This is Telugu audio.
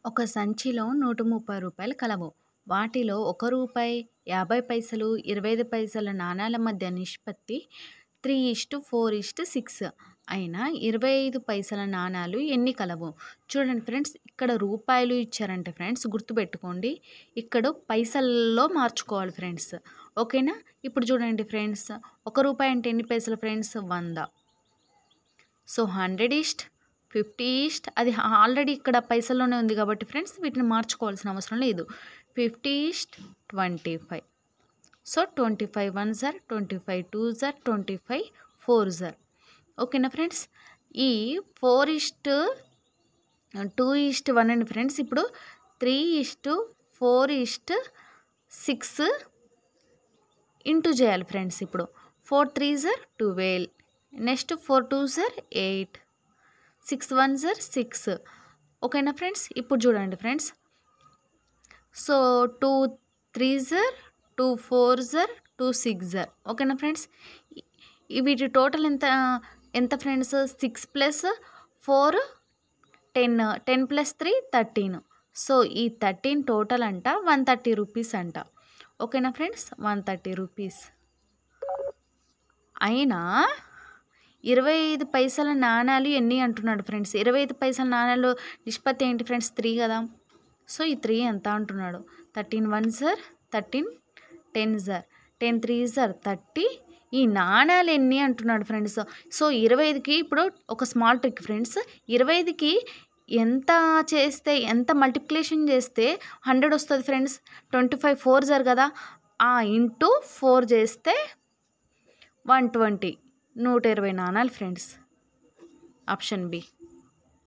ఒక సంచిలో రూ. 130 కలవు. వాటిలో రూ. 1, 50 పైసలు, 25 పైసల నాణేల మధ్య నిష్పత్తి 3:4:6 అయిన 25 పైసల నాణాలు ఎన్ని కలవు? చూడండి ఫ్రెండ్స్, ఇక్కడ రూపాయలు ఇచ్చారంటే ఫ్రెండ్స్ గుర్తుపెట్టుకోండి. ఇక్కడ పైసల్లో మార్చుకోవాలి ఫ్రెండ్స్. ఓకేనా? ఇప్పుడు చూడండి ఫ్రెండ్స్, రూపాయి అంటే ఎన్ని పైసలు ఫ్రెండ్స్? 100. సో 100:50 అది ఆల్రెడీ ఇక్కడ పైసల్లోనే ఉంది కాబట్టి ఫ్రెండ్స్ వీటిని మార్చుకోవాల్సిన అవసరం లేదు. 50:25. So 25 1s are 25 2s are 25 4s are. ఓకేనా ఫ్రెండ్స్? ఈ 4:2:1 అండి ఫ్రెండ్స్. ఇప్పుడు 3:4:6 ఇంటూ చేయాలి ఫ్రెండ్స్. ఇప్పుడు 4 3s are 12. Next 4 2s are 8. 6 1s are 6. ఓకేనా ఫ్రెండ్స్? ఇప్పుడు చూడండి friends, so 2 3s are 2 4s are 2 6s are. ఓకేనా ఫ్రెండ్స్? వీటి టోటల్ ఎంత ఫ్రెండ్స్? 6 + 4 10, 10 + 3 13. సో ఈ 13 టోటల్ అంట 130 రూపీస్ అంట. ఓకేనా ఫ్రెండ్స్? 130 రూపీస్. అయినా 25 పైసల నాణాలు ఎన్ని అంటున్నాడు ఫ్రెండ్స్? 25 పైసల నాణాలు నిష్పత్తి ఏంటి ఫ్రెండ్స్? 3 కదా. సో ఈ 3 ఎంత అంటున్నాడు? 13 1s are 13 10s are 10 3s are 30. ఈ నాణాలు ఎన్ని అంటున్నాడు ఫ్రెండ్స్? సో 25కి ఇప్పుడు ఒక స్మాల్ ట్రిక్ ఫ్రెండ్స్. 25కి ఎంత చేస్తే, ఎంత మల్టిప్లికేషన్ చేస్తే 100 వస్తుంది ఫ్రెండ్స్? 25 4s are కదా. ఇంటూ 4 చేస్తే 120 120 నాణాలు ఫ్రెండ్స్. Option B.